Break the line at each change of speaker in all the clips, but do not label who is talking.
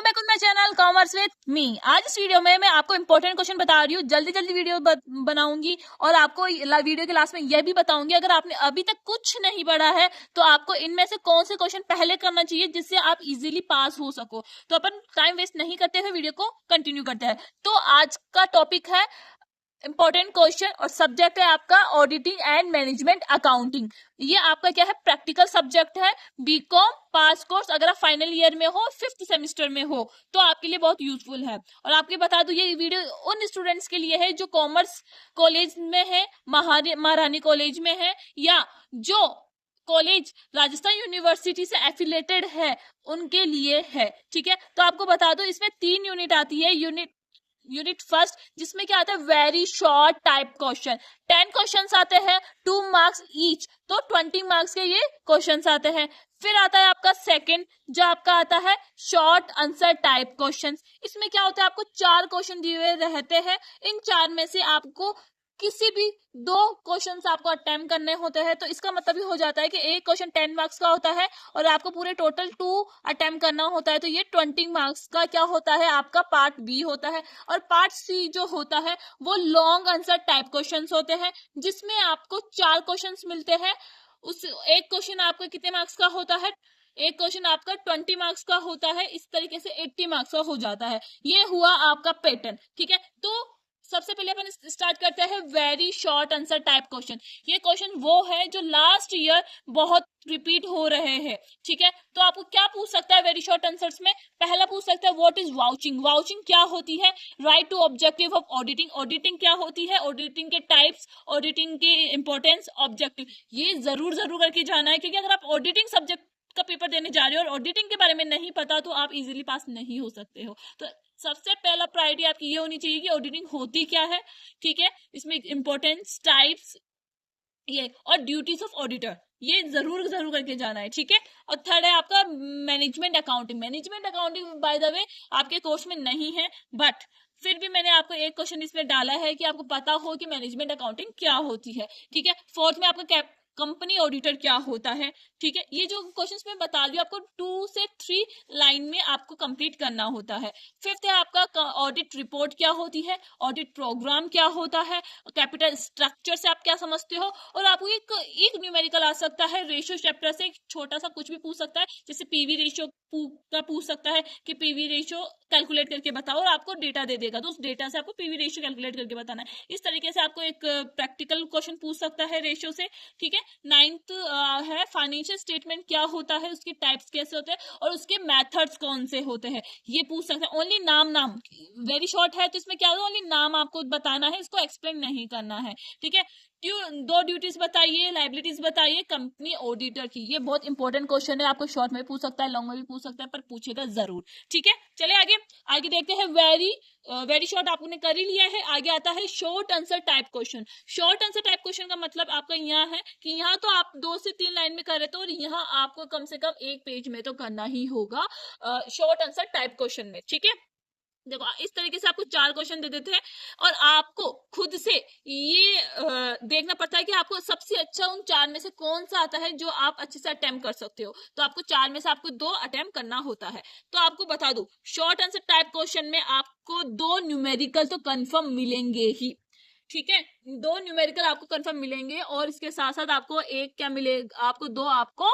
Welcome back to my channel commerce with me. आज इस video में मैं आपको इंपॉर्टेंट क्वेश्चन बता रही हूँ। जल्दी वीडियो बनाऊंगी और आपको वीडियो के लास्ट में यह भी बताऊंगी अगर आपने अभी तक कुछ नहीं पढ़ा है तो आपको इनमें से कौन से क्वेश्चन पहले करना चाहिए जिससे आप इजीली पास हो सको। तो अपन टाइम वेस्ट नहीं करते हुए वीडियो को कंटिन्यू करते हैं। तो आज का टॉपिक है इंपॉर्टेंट क्वेश्चन और सब्जेक्ट है आपका ऑडिटिंग एंड मैनेजमेंट अकाउंटिंग। ये आपका क्या है, प्रैक्टिकल सब्जेक्ट है। बीकॉम पास कोर्स अगर आप फाइनल ईयर में हो, 5th सेमेस्टर में हो तो आपके लिए बहुत यूजफुल है। और आपके बता दूं ये वीडियो उन स्टूडेंट्स के लिए है जो कॉमर्स कॉलेज में है, महारानी कॉलेज में है, या जो कॉलेज राजस्थान यूनिवर्सिटी से एफिलेटेड है उनके लिए है। ठीक है, तो आपको बता दो इसमें 3 यूनिट आती है। यूनिट फर्स्ट जिसमें क्या आता है, very short type question. 10 questions आते हैं, 2 मार्क्स ईच, तो 20 मार्क्स के ये क्वेश्चंस आते हैं। फिर आता है आपका सेकंड जो आपका आता है शॉर्ट आंसर टाइप क्वेश्चंस। इसमें क्या होता है, आपको 4 क्वेश्चन दिए हुए रहते हैं। इन 4 में से आपको किसी भी 2 क्वेश्चंस आपको अटेम्प्ट करने होते हैं। तो इसका मतलब ही हो जाता है कि एक क्वेश्चन 10 मार्क्स का होता है और आपको पूरे टोटल 2 अटेम्प्ट करना होता है। तो ये 20 मार्क्स का क्या होता है, आपका पार्ट बी होता है। और पार्ट सी जो होता है वो लॉन्ग आंसर टाइप क्वेश्चंस होते हैं जिसमें आपको 4 क्वेश्चंस मिलते हैं। उस एक क्वेश्चन आपको कितने मार्क्स का होता है, एक क्वेश्चन आपका 20 मार्क्स का होता है। इस तरीके से 80 मार्क्स का हो जाता है। ये हुआ आपका पैटर्न। ठीक है, तो सबसे पहले अपन स्टार्ट करते हैं very short answer type question. ये क्वेश्चन वो है जो लास्ट ईयर बहुत रिपीट हो रहे हैं। ठीक है, तो आपको क्या पूछ सकता है वेरी शॉर्ट आंसर्स में, पहला पूछ सकता है व्हाट इज वाउचिंग। वाउचिंग क्या होती है, right to objective of auditing. Auditing क्या होती है, ऑडिटिंग के टाइप्स, ऑडिटिंग के इंपॉर्टेंस, ऑब्जेक्टिव। ये जरूर करके जाना है क्योंकि अगर आप ऑडिटिंग सब्जेक्ट का पेपर देने जा रहे हो और ऑडिटिंग के बारे में नहीं पता तो आप इजीली पास नहीं हो सकते हो। तो सबसे पहला प्रायोरिटी आपकी ये होनी चाहिए कि ऑडिटिंग होती क्या है। ठीक है, इसमें इंपॉर्टेंस, टाइप्स, ये और ड्यूटीज ऑफ ऑडिटर, ये जरूर करके जाना है। ठीक है, और थर्ड है आपका management accounting. Management accounting by the way आपके कोर्स में नहीं है, बट फिर भी मैंने आपको एक क्वेश्चन इसमें डाला है कि आपको पता हो कि मैनेजमेंट अकाउंटिंग क्या होती है। ठीक है, फोर्थ में आपका कंपनी ऑडिटर क्या होता है। ठीक है, ये जो क्वेश्चंस मैं बता रही हूँ आपको 2 से 3 लाइन में आपको कंप्लीट करना होता है। फिफ्थ है आपका ऑडिट रिपोर्ट क्या होती है, ऑडिट प्रोग्राम क्या होता है, कैपिटल स्ट्रक्चर से आप क्या समझते हो। और आपको एक न्यूमेरिकल आ सकता है रेशियो चैप्टर से, एक छोटा सा कुछ भी पूछ सकता है, जैसे पीवी रेशियो का पूछ सकता है कि पीवी रेशियो कैलकुलेट करके बताओ, और आपको डेटा दे देगा तो उस डेटा से आपको पीवी रेशियो कैलकुलेट करके बताना है। इस तरीके से आपको एक प्रैक्टिकल क्वेश्चन पूछ सकता है रेशियो से। ठीक है, 9th है फाइनेंशियल स्टेटमेंट क्या होता है, उसके टाइप्स कैसे होते हैं और उसके मेथड्स कौन से होते हैं, ये पूछ सकते हैं। ओनली नाम वेरी शॉर्ट है तो इसमें क्या होगा, ओनली नाम आपको बताना है, इसको एक्सप्लेन नहीं करना है। ठीक है, 2 ड्यूटीज बताइए, लाइबिलिटीज बताइए कंपनी ऑडिटर की। ये बहुत इंपॉर्टेंट क्वेश्चन है, आपको शॉर्ट में पूछ सकता है, लॉन्ग में भी पूछ सकता है, पर पूछेगा जरूर। ठीक है, चले आगे देखते हैं। वेरी शॉर्ट आपने कर ही लिया है। आगे आता है short answer type question. Short answer type question का मतलब आपका यहाँ है कि यहाँ तो आप 2 से 3 लाइन में कर रहे थे और यहाँ आपको कम से कम 1 पेज में तो करना ही होगा शॉर्ट आंसर टाइप क्वेश्चन में। ठीक है, देखो इस तरीके से आपको 4 क्वेश्चन दे देते हैं और आपको खुद से ये देखना पड़ता है कि आपको सबसे अच्छा उन 4 में से कौन सा आता है जो आप अच्छे से अटेम्प्ट कर सकते हो। तो आपको 4 में से आपको 2 अटेम्प्ट करना होता है। तो आपको बता दूं शॉर्ट आंसर टाइप क्वेश्चन में आपको 2 न्यूमेरिकल तो कंफर्म मिलेंगे ही। ठीक है, 2 न्यूमेरिकल आपको कंफर्म मिलेंगे और इसके साथ साथ आपको एक क्या मिलेगा, आपको 2 आपको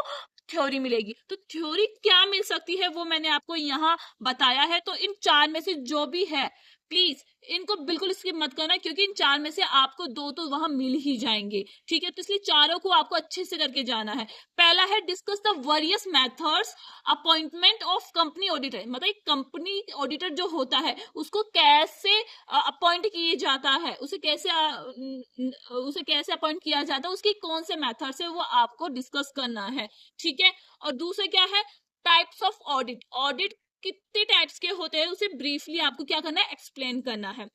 थ्योरी मिलेगी। तो थ्योरी क्या मिल सकती है वो मैंने आपको यहाँ बताया है। तो इन 4 में से जो भी है प्लीज इनको बिल्कुल स्किप मत करना क्योंकि इन 4 में से आपको 2 तो वहां मिल ही जाएंगे। ठीक है, तो इसलिए चारों को आपको अच्छे से करके जाना है। पहला है discuss the various methods appointment of company auditor. मतलब कंपनी ऑडिटर जो होता है उसको कैसे अपॉइंट किया जाता है, उसे कैसे अपॉइंट किया जाता है, उसकी कौन से मेथड्स है वो आपको डिस्कस करना है। ठीक है, और दूसरा क्या है, टाइप्स ऑफ ऑडिट। ऑडिट कितने टाइप्स के होते हैं उसे ब्रीफली आपको क्या करना है, एक्सप्लेन करना है।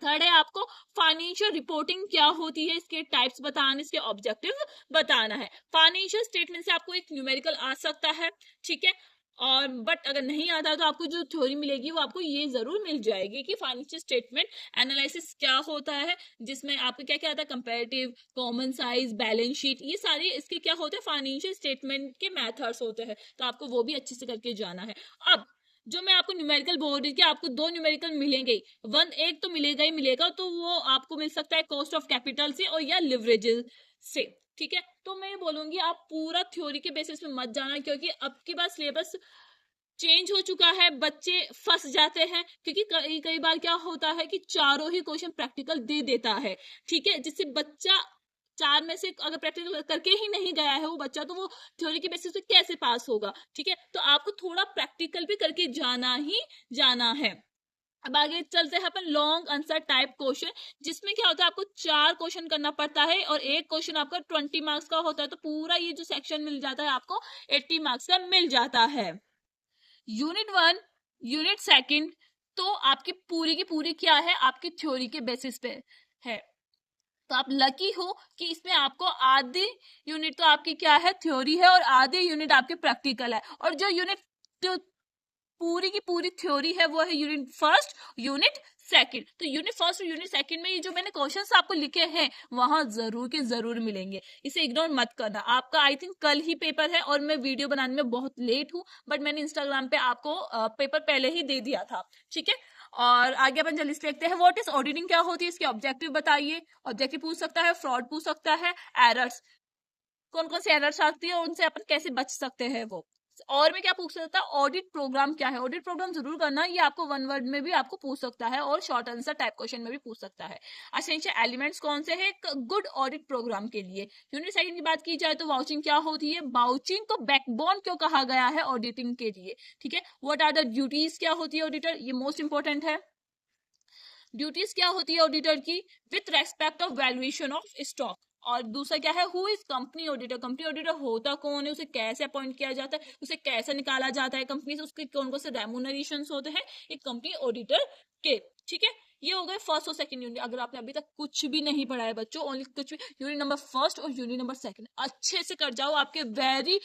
थर्ड है आपको फाइनेंशियल रिपोर्टिंग क्या होती है, इसके टाइप्स बताना, इसके ऑब्जेक्टिव बताना है। फाइनेंशियल स्टेटमेंट से आपको एक न्यूमेरिकल आ सकता है। ठीक है, और बट अगर नहीं आता तो आपको जो थ्योरी मिलेगी वो आपको ये जरूर मिल जाएगी कि फाइनेंशियल स्टेटमेंट एनालिसिस क्या होता है, जिसमें आपको क्या क्या आता है, comparative, common size, balance sheet, ये सारे इसके क्या होते हैं, फाइनेंशियल स्टेटमेंट के मेथड्स होते हैं। तो आपको वो भी अच्छे से करके जाना है। अब जो मैं आपको न्यूमेरिकल बोल रही थी, आपको 2 न्यूमेरिकल मिलेंगे, एक तो मिलेगा ही मिलेगा, तो वो आपको मिल सकता है कॉस्ट ऑफ कैपिटल से और या लिवरेजेस से, ठीक है। तो मैं बोलूंगी आप पूरा थ्योरी के बेसिस पे मत जाना, क्योंकि अब की बार सिलेबस चेंज हो चुका है, बच्चे फंस जाते हैं, क्योंकि कई कई बार क्या होता है कि चारों ही क्वेश्चन प्रैक्टिकल दे देता है, ठीक है, जिससे बच्चा 4 में से अगर प्रैक्टिकल करके ही नहीं गया है वो बच्चा, तो वो थ्योरी के बेसिस पे कैसे पास होगा, ठीक है। तो आपको थोड़ा प्रैक्टिकल भी करके जाना ही जाना है। अब आगे चलते हैं अपन लॉन्ग आंसर टाइप क्वेश्चन, जिसमें क्या होता है आपको 4 क्वेश्चन करना पड़ता है और एक क्वेश्चन आपका 20 मार्क्स का होता है, तो पूरा ये जो सेक्शन मिल जाता है आपको 80 मार्क्स का मिल जाता है। यूनिट 1, यूनिट 2 तो आपकी पूरी की पूरी क्या है, आपकी थ्योरी के बेसिस पे है। तो आप लकी हो कि इसमें आपको आधी यूनिट तो आपकी क्या है, थ्योरी है, और आधी यूनिट आपके प्रैक्टिकल है। और जो यूनिट पूरी की पूरी थ्योरी है वो है यूनिट 1, यूनिट 2। तो यूनिट 1 और यूनिट 2 में ये जो मैंने क्वेश्चंस आपको लिखे हैं वहां जरूर के जरूर मिलेंगे, इसे इग्नोर मत करना। आपका आई थिंक कल ही पेपर है और मैं वीडियो बनाने में बहुत लेट हूँ, बट मैंने इंस्टाग्राम पे आपको पेपर पहले ही दे दिया था, ठीक है। और आगे अपन जल्दी से देखते हैं, व्हाट इज ऑडिटिंग, क्या होती है, इसके ऑब्जेक्टिव बताइए। ऑब्जेक्टिव पूछ सकता है, फ्रॉड पूछ सकता है, एरर्स, कौन कौन सी एरर्स आती है उनसे अपन कैसे बच सकते हैं वो। और मैं क्या पूछ सकता है, ऑडिट प्रोग्राम क्या है, ऑडिट प्रोग्राम जरूर करना, ये आपको 1 वर्ड में भी आपको पूछ सकता है और शॉर्ट आंसर टाइप क्वेश्चन में भी पूछ सकता है। एसेंशियल एलिमेंट्स कौन से हैं गुड ऑडिट प्रोग्राम के लिए। यूनिट 2 की बात की जाए तो वाउचिंग क्या होती है, वाउचिंग को बैकबोन क्यों कहा गया है ऑडिटिंग के लिए, ठीक है। व्हाट आर द ड्यूटीज, क्या होती है ऑडिटर, ये मोस्ट इंपॉर्टेंट है। ड्यूटीज क्या होती है ऑडिटर की, with respect of valuation of stock. और दूसरा क्या है, who is company auditor, company auditor होता कौन है, उसे कैसे अपॉइंट किया जाता है, उसे कैसे निकाला जाता है कंपनी से, उसके कौन कौन से रेम्यूनरेशंस होते हैं एक कंपनी ऑडिटर के, ठीक है। ये हो गए फर्स्ट और सेकंड यूनिट। अगर आपने अभी तक कुछ भी नहीं पढ़ा है बच्चों, ओनली कुछ भी, यूनिट नंबर 1 और यूनिट नंबर 2 अच्छे से कर जाओ। आपके वेरी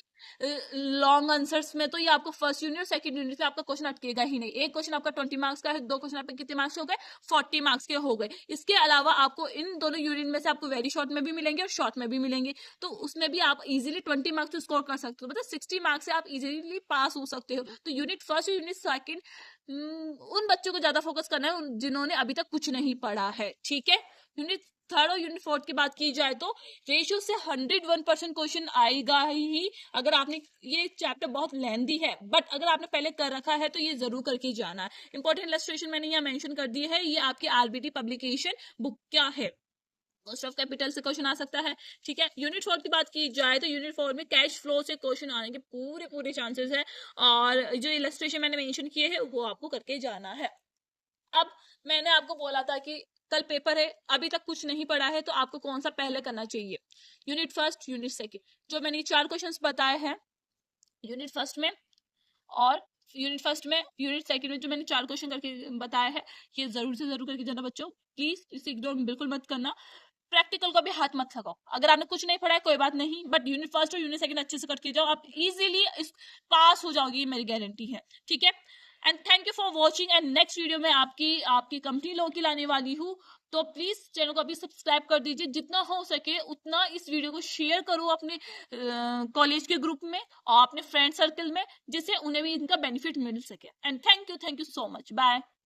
लॉन्ग आंसर्स में तो ये आपको फर्स्ट यूनिट और सेकंड यूनिट से आपका क्वेश्चन अटकेगा ही नहीं। एक क्वेश्चन आपका 20 मार्क्स का है, 2 क्वेश्चन आपके कितने मार्क्स हो गए, 40 मार्क्स के हो गए। इसके अलावा आपको इन दोनों यूनिट में से आपको वेरी शॉर्ट में भी मिलेंगे और शॉर्ट में भी मिलेंगे, तो उसमें भी आप इजीली 20 मार्क्स स्कोर कर सकते हो, मतलब 60 मार्क्स से आप इजीली पास हो सकते हो। तो यूनिट 1 और यूनिट 2 उन बच्चों को ज्यादा फोकस करना है जिन्होंने अभी तक कुछ नहीं पढ़ा है, ठीक है। यूनिट 3 और यूनिट 4 की बात की जाए तो रेशियो से 101% क्वेश्चन आएगा ही। अगर आपने, ये चैप्टर बहुत लेंथी है, बट अगर आपने पहले कर रखा है तो ये जरूर करके जाना है। इंपॉर्टेंट इलस्ट्रेशन मैंने यहाँ मेंशन कर दी है, ये आपकी आरबीटी पब्लिकेशन बुक क्या है, कॉस्ट ऑफ कैपिटल से क्वेश्चन आ सकता है, ठीक है। यूनिट 4 की बात की जाए तो यूनिट 4 में कैश फ्लो से क्वेश्चन आने के पूरे पूरे चांसेस है, और जो इलस्ट्रेशन मैंने मेंशन किए हैं वो आपको करके जाना है। अब मैंने आपको बोला था कि कल पेपर है, अभी तक कुछ नहीं पढ़ा है, तो आपको कौन सा पहले करना चाहिए, यूनिट 1, यूनिट 2। जो मैंने 4 क्वेश्चंस बताए हैं यूनिट 1 में और यूनिट 1 में, यूनिट 2 में जो मैंने 4 क्वेश्चन करके बताया है, ये जरूर से जरूर करके जाना बच्चों, प्लीज इसे इग्नोर बिल्कुल मत करना। प्रैक्टिकल को भी हाथ मत लगाओ, अगर आपने कुछ नहीं पढ़ा है कोई बात नहीं, बट यूनिट 1 और यूनिट 2 अच्छे से करके जाओ, आप इजीली पास हो जाओगी, मेरी गारंटी है, ठीक है। And thank you for watching, and next video में आपकी कंपनी लॉ की लाने वाली हूँ, तो प्लीज चैनल को अभी सब्सक्राइब कर दीजिए, जितना हो सके उतना इस वीडियो को शेयर करो अपने कॉलेज के ग्रुप में और अपने फ्रेंड सर्कल में, जिससे उन्हें भी इनका बेनिफिट मिल सके। And thank you so much, bye.